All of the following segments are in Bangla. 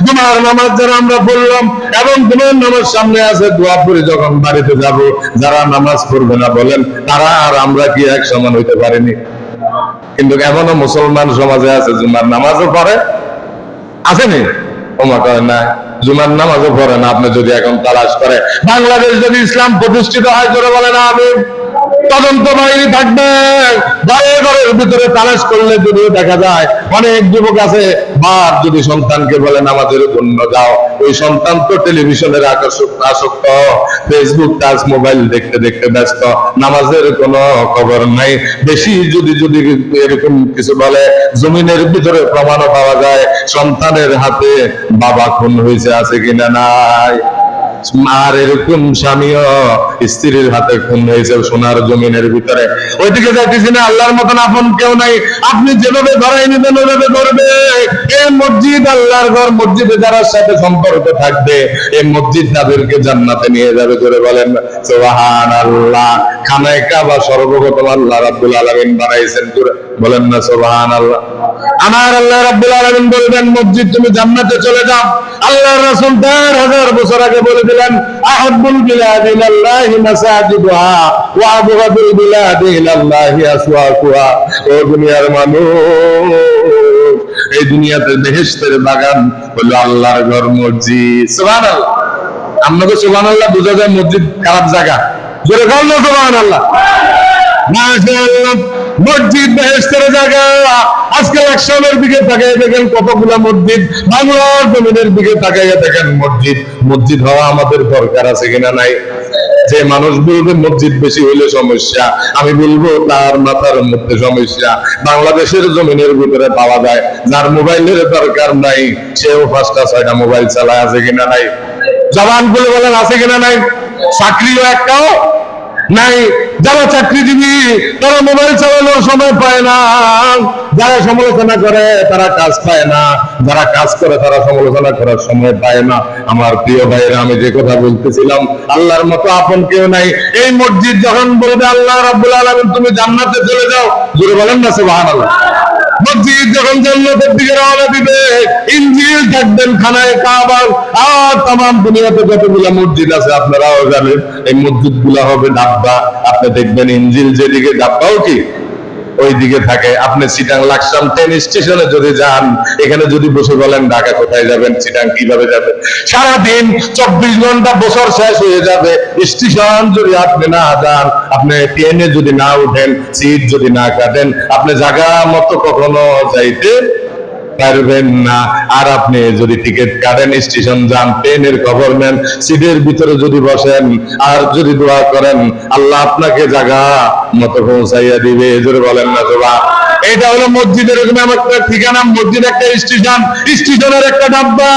জুমার নামাজ যারা আমরা পড়লাম এবং জুমার নামাজ সামনে আছে, দোয়া পড়ে যখন বাড়িতে যাব, যারা নামাজ পড়বে না বলেন তারা আর আমরা কি এক সমান হইতে পারিনি? কিন্তু এমনও মুসলমান সমাজে আছে জুমার নামাজও পড়ে, আসেনি? ওমা করে না, জুমার নামাজও পড়ে না। আপনি যদি এখন তালাশ করে বাংলাদেশ যদি ইসলাম প্রতিষ্ঠিত হয়, জোরে বলেন আমিন। তদন্ত বাহিনী থাকবে, ঘরে ঘরের ভিতরে তালাশ করলে যদি দেখা যায় অনেক যুবক আছে, বাপ যদি সন্তানকে বলে নামাজের জন্য যাও, ওই সন্তান তো টেলিভিশনের আসক্ত, ফেসবুক টাচ মোবাইল দেখতে দেখতে ব্যস্ত, নামাজের কোনো খবর নাই। বেশি যদি যদি এরকম কিছু বলে, জমিনের ভিতরে প্রমাণও পাওয়া যায় সন্তানের হাতে বাবা খুন হয়েছে, আছে কিনা নাই? আর এরকম স্বামীও স্ত্রীর হাতে খুন হয়েছে সোনার জমিনের ভিতরে। ওইদিকে যাইতেছি না, আল্লাহর মতন আপন কেউ নাই। আপনি যেভাবে ধরাই নিবেন ওইভাবে ধরবে। এই মসজিদ আল্লাহর ঘর, মসজিদে যারা সাথে সম্পর্ক থাকবে এই মসজিদ তাদেরকে জান্নাতে নিয়ে যাবে। করে বলেন সুবহানাল্লাহ। খানায়ে কাবা সর্বপ্রথম আল্লাহ রাব্বুল আলামিন বানাইছেন, বলেন না সুবহানাল্লাহ। আমার আল্লাহ রাব্বুল আলামিন বলবেন মসজিদ তুমি জান্নাতে চলে যাও। আল্লাহর রাসূল 4000 বছর আগে বলে দিলেন আহাব্বুল বিলাদি ইলাল্লাহি মাসাজিদুহা ওয়া আবগাদুল বিলাদি ইলাল্লাহি আসওয়াকুহা। ও দুনিয়ার মানুষ, এই দুনিয়াতে বেহেশতের বাগান হলো আল্লাহর ঘর, মসজিদ। সুবহানাল্লাহ। আপনাকে সুবহানাল্লাহ বোঝা যায় মসজিদ খারাপ জায়গা, জোরে বলেন না সুবহানাল্লাহ। মাশাআল্লাহ, মসজিদ বেহেশতের জায়গা। আজকাল একশনের দিকে তাকাই দেখেন কতগুলা মসজিদ, বাংলার জমিনের দিকে তাকাইয়া দেখেন মসজিদ। মসজিদ হওয়া আমাদের দরকার আছে কিনা নাই? যে মানুষ বলবে মসজিদ বেশি হইলে সমস্যা, আমি বলবো তার মাথার মধ্যে সমস্যা। বাংলাদেশের জমিনের ভিতরে পাওয়া যায় যার মোবাইলের দরকার নাই, সেও 5টা 6টা মোবাইল চালায়, আছে কিনা নাই? জবান বলে বলেন আছে কিনা নাই? চাকরিও একটাও নাই। যারা চাকরিজীবী তারা মোবাইল চালানোর সময় পায় না, যারা সমালোচনা করে তারা কাজ পায় না, যারা কাজ করে তারা সমালোচনা করার সময় পায় না। আমার প্রিয় ভাইরা, আমি যে কথা বলতেছিলাম, আল্লাহর মতো আপন কেউ নাই। এই মসজিদ যখন বলবে আল্লাহ রাব্বুল আলামিন তুমি জান্নাতে চলে যাও, জোরে বলেন না সুবহানাল্লাহ। মসজিদ যখন জান্নাতের দিকে রওনা দিবে, ইনজিল থাকবেন খানায়ে কাবার। আর तमाम দুনিয়াতে যতগুলো মসজিদ আছে আপনারাও জানেন, এই মসজিদগুলো হবে ডাব্বা। আপনি দেখবেন ইনজিল যেদিকে ডাব্বাও কি ওই দিকে থাকে। আপনি চিটাং লাকসাম ট্রেন স্টেশনে যদি যান, এখানে যদি বসে বলেন ঢাকা কোথায় যাবেন, চিটাং কিভাবে যাবেন, সারাদিন 24 ঘন্টা বছর শেষ হয়ে যাবে। স্টেশন যদি আপনি না যান, আপনি ট্রেনে যদি না উঠেন, সিট যদি না কাটেন, আপনি জায়গা মতো কখনো যাইতে পারবেন না। আর আপনি যদি টিকিট কাটেন, স্টেশন যান, ট্রেনের খবর নেন, সিটের ভিতরে যদি বসেন আর যদি দোয়া করেন, আল্লাহ আপনাকে জায়গা মতো পৌঁছাইয়া দিবে। জোরে বলেন না সুবহানাল্লাহ। এটা হলো মসজিদের এরকম একটা ঠিকানা, মসজিদ একটা স্টেশন, স্টেশনের একটা ডাব্বা।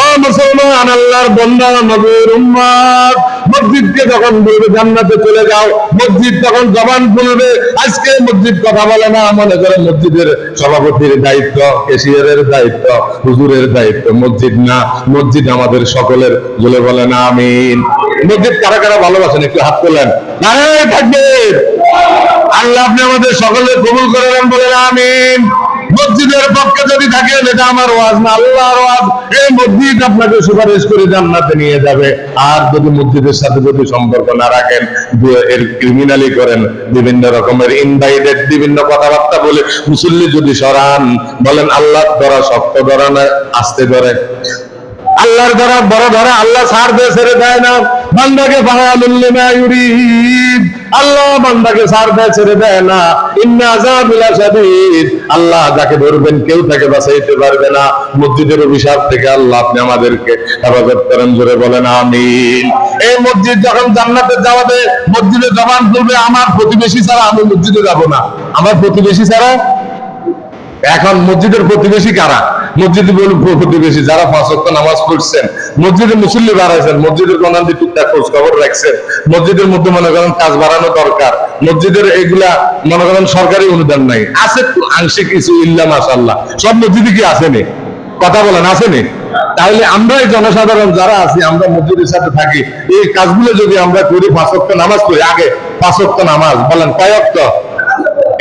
ও মুসলমান, আল্লাহর বান্দা, নবীর উম্মত, মসজিদকে যখন বলবে জান্নাতে চলে যাও, মসজিদ তখন জবান খুলবে। আজকে মসজিদ কথা বলে না, মনে করে মসজিদের সভাপতির দায়িত্ব, ক্যাশিয়ারের দায়িত্ব, হুজুরের দায়িত্ব। মসজিদ না, মসজিদ আমাদের সকলের। বলে বলেন আমিন। মসজিদ কারা কারা ভালোবাসেন একটু হাত তোলেন। নারায়ে তাকবীর। আল্লাহ আপনি আমাদের সকলে কবুল করে নেন, বলেন আমিন। মসজিদের পক্ষে যদি থাকেন, এটা আমার ওয়াজ না, আল্লাহর ওয়াজ। এই মসজিদ আপনাকে সুপারিশ করে জান্নাতে নিয়ে যাবে। আর যদি মসজিদের সাথে যদি সম্পর্ক না রাখেন, এর ক্রিমিনালি করেন, বিভিন্ন রকমের ইনভাইটেড বিভিন্ন কথাবার্তা বলে মুসল্লি যদি সরান, বলেন আল্লাহর ধরা শক্ত ধরা না আস্তে ধরে? আল্লাহর ধরা বড় ধরা। আল্লাহ ছাড় দিয়ে ছেড়ে দেয় না, বান্দাকে ফাআলুল লিমা ইউরিদ। আল্লাহ বান্দাকে ছাড় দেয়, ছেড়ে দেয় না। ইন্না আযাবি লাশাদীদ। আল্লাহ যাকে ধরবেন কেউ তাকে বাঁচাইতে পারবে না। মসজিদের অভিশাপ থেকে আল্লাহ আপনি আমাদেরকে হেফাজত করেন, জোরে বলেন আমিন। এই মসজিদ যখন জান্নাতে যাওয়াবে, মসজিদে জবান খুলবে আমার প্রতিবেশী ছাড়া আমি মসজিদে যাব না, আমার প্রতিবেশী ছাড়া। এখন মসজিদের প্রতিবেশী কারা? মসজিদে প্রতিবেশী যারা 5 ওয়াক্ত নামাজ পড়ছেন, মসজিদে মুসল্লি বাড়াইছেন, মসজিদের কোনান দিয়ে টুকটাক খোঁজ খবর রাখছেন, মসজিদের মধ্যে মনে করেন কাজ বাড়ানো দরকার, মসজিদের এগুলা মনে করেন সরকারি অনুদান নাই, আছে আংশিক কিছু, ইল্লা মাশাআল্লাহ। সব মসজিদে কি আসেনি? কথা বলেন আসেনি? তাহলে আমরা এই জনসাধারণ যারা আছি, আমরা মসজিদের সাথে থাকি, এই কাজগুলো যদি আমরা করি, 5 ওয়াক্ত নামাজ পড়ি, আগে 5 ওয়াক্ত নামাজ বলেন কয় ওয়াক্ত?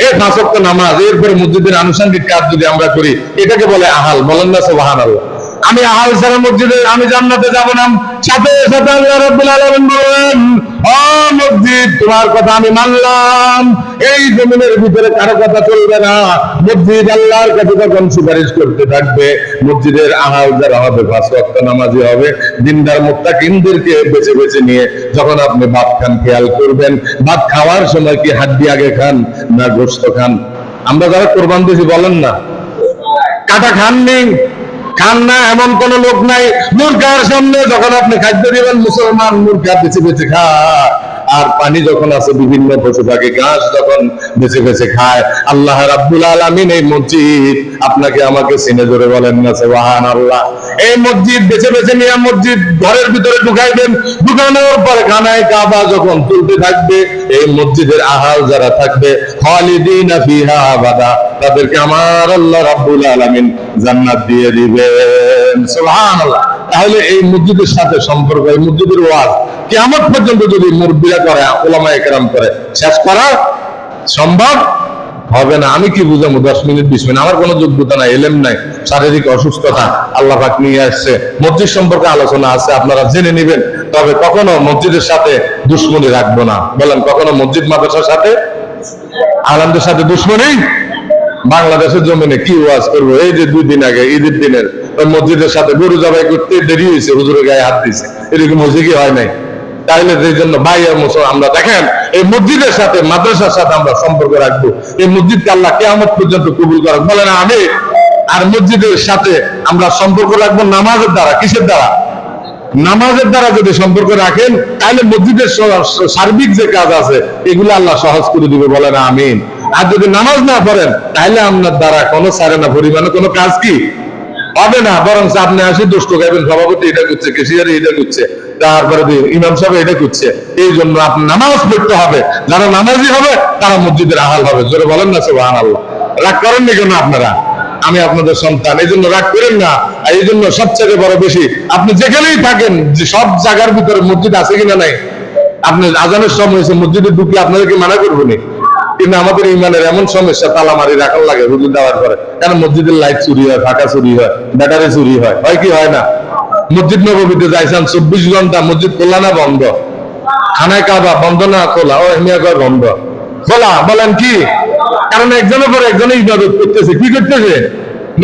এই 5 ওয়াক্ত নামাজ, এরপরে মসজিদের আনুষঙ্গিক কাজ যদি আমরা করি, এটাকে বলে আহাল। বলেন না সুবহানাল্লাহ। আমি আহাল ছাড়া মসজিদে আমি জান্নাতে যাব না। সাথে সাথে আল্লাহ রাব্বুল আলামিন বলেন, ও মসজিদ, তোমার কথা আমি মানলাম, এই জমিনের ভিতরে কারো কথা চলবে না। মসজিদ আল্লাহর কাছে তখন সুপারিশ করতে থাকবে। মসজিদের আহাল যারা হবে 5 ওয়াক্ত নামাজি হবে, দিনদার মুত্তাকিনদেরকে বেছে বেছে নিয়ে যখন আপনি ভাত খান খেয়াল করবেন, ভাত খাওয়ার সময় কি হাড্ডি আগে খান না গোশত খান? আমরা যারা কোরবান দিয়েছি বলেন না, কাটা খাননি, খান না এমন কোন লোক নাই। মুরগার সামনে যখন আপনি খাদ্য দিবেন, মুসলমান মুরগা বেছে বেছে খায়। আর পানি যখন আছে, বিভিন্ন পশু পাখি ঘাস যখন বেছে বেছে খায়। আল্লাহ রাব্বুল আলামিন এই মসজিদ আপনাকে আমাকে চিনে ধরে বলেন না সুবহানাল্লাহ। এই মসজিদ বেছে বেছে নিয়ে মসজিদ ঘরের ভিতরে ঢুকাইবেন। ঢুকানোর পর খানায় কাবা যখন তুলতে থাকবে, এই মসজিদের আহাল যারা থাকবে, খালিদিনা ফিহা আবাদা, তাদেরকে আমার আল্লাহ রাব্বুল আলামিন জান্নাত দিয়ে দিবেন। সুবহানাল্লাহ। তাহলে এই মসজিদের সাথে সম্পর্ক, এই মসজিদের ওয়াজ কিয়ামত পর্যন্ত যদি মুরব্বিরা করে, উলামায়ে কেরাম করে, শেষ করা সম্ভব হবে না। আমি কি বুঝাবো 10 মিনিট 20 মিনিট? আমার কোনো যোগ্যতা নাই, এলেম নাই, শারীরিক অসুস্থতা আল্লাহ পাক নিয়ে আসছে। মসজিদ সম্পর্কে আলোচনা আছে, আপনারা জেনে নেবেন। তবে কখনো মসজিদের সাথে দুশ্মনী রাখবো না। বলেন, কখনো মসজিদ মাদ্রাসার সাথে, আলেমদের সাথে দুশ্মনী? বাংলাদেশের জমিনে কি ওয়াজ করবো? এই যে 2 দিন আগে ঈদের দিনের মসজিদের সাথে গরু জবাই করতে দেরি হয়েছে, হুজুরের গায়ে হাত দিয়েছে, এরকম হয়েছে কি হয় নাই? তাইলে এই জন্য ভাই আর মুসলমান আমরা দেখেন, এই মসজিদের সাথে মাদ্রাসার সাথে আমরা সম্পর্ক রাখবো। এই মসজিদকে আল্লাহ কিয়ামত পর্যন্ত কবুল করুক, বলে না আমি। আর মসজিদের সাথে আমরা সম্পর্ক রাখবো নামাজের দ্বারা। কিসের দ্বারা? নামাজের দ্বারা যদি সম্পর্ক রাখেন, তাহলে মসজিদের সার্বিক যে কাজ আছে এগুলো আল্লাহ সহজ করে দিবে, বলে না আমিন। আর যদি নামাজ না পড়েন, তাহলে আপনার দ্বারা কোনো সারে না পরিমাণে কোনো কাজ কি হবে না। বরং আপনি আসি দুষ্ট গাইবেন, সভাপতি এটা করছে, কেশিয়ারি এটা করছে, তারপরে ইমাম সাহেব এটা করছে। এই জন্য আপনি নামাজ পড়তে হবে। যারা নামাজি হবে তারা মসজিদের আহাল হবে। জোরে বলেন না সুবহানাল্লাহ। রাগ করেননি কেন আপনারা? আমি আপনাদের সন্তান, এই জন্য রাগ করেন না। এই জন্য সবচেয়ে বড় বেশি আপনি যেখানেই থাকেন, যে সব জায়গার ভিতরে মসজিদ আছে কিনা নাই, আপনি আজানের সময় হয়েছে মসজিদে ঢুকলে আপনাদেরকে মানা করবো না। কিন্তু আমাদের ইমানের এমন সমস্যা, তালা মারি রাখার লাগে হুজুর দেওয়ার পরে। কারণ মসজিদের লাইট চুরি হয়, ফাঁকা চুরি হয়, ব্যাটারি চুরি হয়, হয় কি হয় না? মসজিদ নববীতে যাইছেন 24 ঘন্টা, মসজিদ খোলা না বন্ধ? খানায় কাবা বন্ধ না খোলা? ও এমনিয়া বন্ধ, খোলা। বলেন কি? কারণ একজনের পর একজনে ইবাদত করতেছে। কি করতেছে?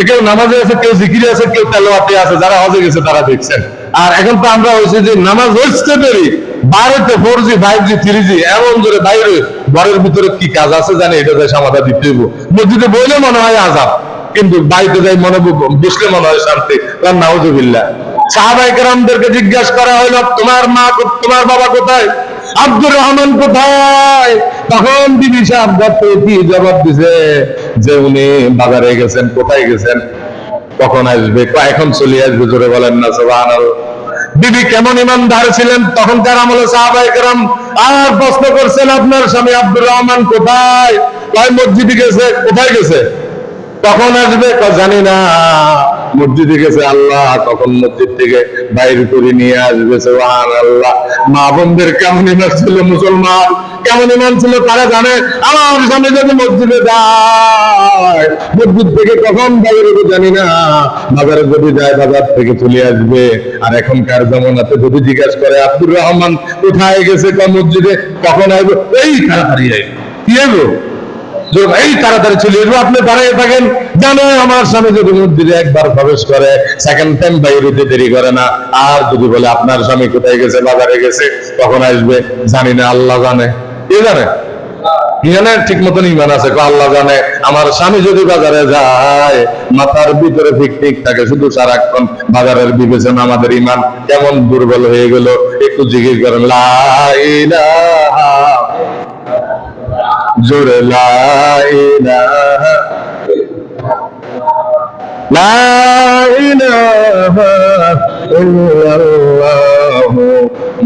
কেউ নামাজে আছে, কেউ জিকিরে আছে, কেউ তেলাওয়াতে আছে। যারা হজে গেছে তারা দেখছেন। আর এখন তো আমরা হয়েছে যে নামাজ হচ্ছে দেরি, 12তে 4G 5G 3G এমন জোরে বাইরে, ঘরের ভিতরে কি কাজ আছে জানে, এটা যাই সমাধা দিতে হইব। মসজিদে বইলে মনে হয় আযাব, কিন্তু বাড়িতে যাই মনে বসলে মনে হয় শান্তি। নাউযুবিল্লাহ। সাহাবায়ে কেরামদেরকে জিজ্ঞাসা করা হলো, তোমার মা, তোমার বাবা কোথায়? আব্দুর রহমান কোথায়? তখন বিবি সাহেব কি জবাব দিছে যে উনি বাজারে গেছেন। কোথায় গেছেন? কখন আসবে? এখন চলে আসবে। জোরে বলেন না সুবহানাল্লাহ। বিবি কেমন ইমানদার ছিলেন তখনকার আমলে সাহাবায়ে কেরাম। আর প্রশ্ন করছেন, আপনার স্বামী আব্দুর রহমান কোথায়? কয় মসজিদে গেছে। কোথায় গেছে? কখন আসবে? জানি না। মসজিদে গেছে। আল্লাহ তখন মসজিদ থেকে বাইরে করে নিয়ে আসবে। সুবহানাল্লাহ। মা বোনদের কেমন ইমান ছিল, মুসলমান কেমন ইমান ছিল তারা জানে। আমার স্বামী যদি মসজিদে যায়, মসজিদ থেকে কখন বাইরে জানি না, বাজারে যদি যায় বাজার থেকে চলে আসবে। আর এখনকার জমানাতে যদি জিজ্ঞাসা করে আব্দুর রহমান কোথায় গেছে, মসজিদে কখন আসবে, এই তাড়াতাড়ি আসবে। কি আসবো? এই তাড়াতাড়ি চলে আসবো। আপনি দাঁড়িয়ে থাকেন, জানো আমার স্বামী যদি মসজিদে একবার প্রবেশ করে, সেকেন্ড টাইম বাইরে দেরি করে না। আর যদি বলে আপনার স্বামী কোথায় গেছে, বাজারে গেছে, কখন আসবে, জানি না, আল্লাহ জানে। কে জানে? জানে ঠিক মতন ইমান আছে, আল্লাহ জানে। আমার স্বামী যদি বাজারে যায়, মাথার ভিতরে ঠিক থাকে, শুধু সারাক্ষণ বাজারের বিবেচনা। আমাদের ইমান কেমন দুর্বল হয়ে গেল। একটু জিজ্ঞেস করেন, লা ইলাহা, জোরে লা ইলাহা, লা ইলাহা ইল্লাল্লাহু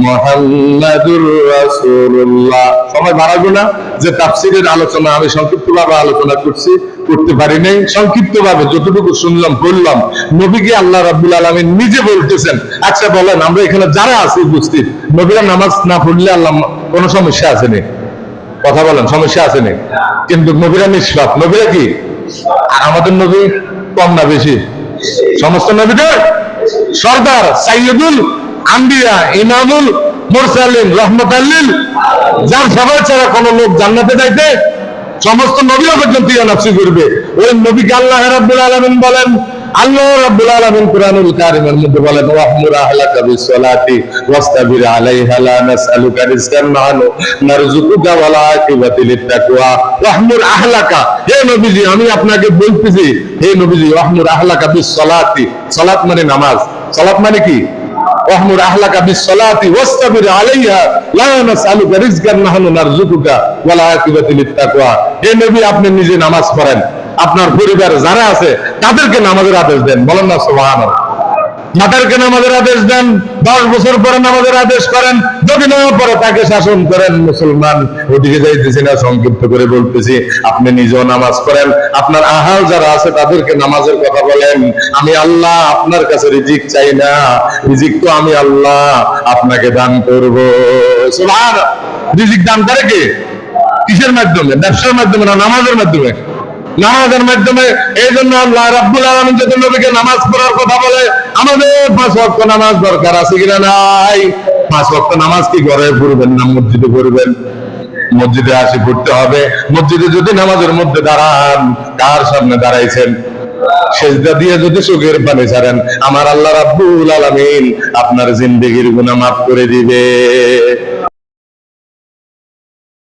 মুহাম্মাদুর রাসূলুল্লাহ। সবাই ভালো না যে তাফসীরের আলোচনা আমি সংক্ষিপ্তভাবে আলোচনা করতে পারি নাই। সংক্ষিপ্তভাবে যতটুকু শুনলাম বললাম, নবীকে আল্লাহ রাব্বুল আলামিন নিজে বলতেছেন। আচ্ছা বলেন, আমরা এখানে যারা আছি উপস্থিত, নবীরা নামাজ না পড়লে আল্লাহ কোনো সমস্যা আছে নি? কথা বলেন, সমস্যা আছে নি? কিন্তু নবীরা নিষ্পাপ। নবীরা কি? আর আমাদের নবী কম না বেশি? সমস্ত নবীদের সর্দার, সাইয়্যিদুল আম্বিয়া, ইমামুল মুরসালিন, রাহমাতাল লিল, যার সবাই ছাড়া কোন লোক জান্নাতে যাইতে সমস্ত নবীও পর্যন্ত ইয়া নফসি করবে। ওই নবীকে আল্লাহ রাব্বুল আলামিন বলেন, আল্লাহ রাব্বুল আলামিন কুরআনুল কারীমের মধ্যে বলেন, ওয়াহমুর আহলাকা বিসসালাতি ওয়াসতাবির আলাইহা লা নাসআলুকা রিজকান নাহনু নারযুকুকা ওয়াল আকিবাতু লিত্তাকওয়া। ওয়াহমুর আহলাকা, হে নবীজি আমি আপনাকে বলতেছি, হে নবীজি ওয়াহমুর আহলাকা বিসসালাতি, সালাত মানে নামাজ, সালাত মানে কি? ওয়াহমুর আহলাকা বিসসালাতি ওয়াসতাবির আলাইহা লা নাসআলুকা রিজকান নাহনু নারযুকুকা ওয়াল আকিবাতু লিত্তাকওয়া। হে নবী আপনি নিজে নামাজ পড়েন, আপনার পরিবার যারা আছে তাদেরকে নামাজের আদেশ দেন, বলেন না সুবহানাল্লাহ। তাদেরকে নামাজের আদেশ দেন, 10 বছর পরে নামাজের আদেশ করেন, যদি না পরে তাকে শাসন করেন। মুসলমান ওদিকে যাইতেছি না, সংক্ষিপ্ত করে বলতেছি, আপনি নিজেও নামাজ পড়েন, আপনার আহাল যারা আছে তাদেরকে নামাজের কথা বলেন। আমি আল্লাহ আপনার কাছে রিজিক চাই না, রিজিক তো আমি আল্লাহ আপনাকে দান করব। সুবহানাল্লাহ। রিজিক দান করে কে? কিসের মাধ্যমে? ব্যবসার মাধ্যমে না নামাজের মাধ্যমে? নামাজের মাধ্যমে। এই জন্য আল্লাহ রাব্বুল আলামিন যদি নবীকে নামাজ পড়ার কথা বলে, আমাদের 5 ওয়াক্ত নামাজ দরকার আছে কিনা? নাই। 5 ওয়াক্ত নামাজ কি ঘরে পড়বেন না মসজিদে পড়বেন? মসজিদে আসি পড়তে হবে। মসজিদে যদি নামাজের মধ্যে দাঁড়ান, কার সামনে দাঁড়াইছেন? সেজদা দিয়ে যদি চোখের পানি ছাড়েন, আমার আল্লাহ রাব্বুল আলামিন আপনার জিন্দেগির গুনাহ মাফ করে দিবে।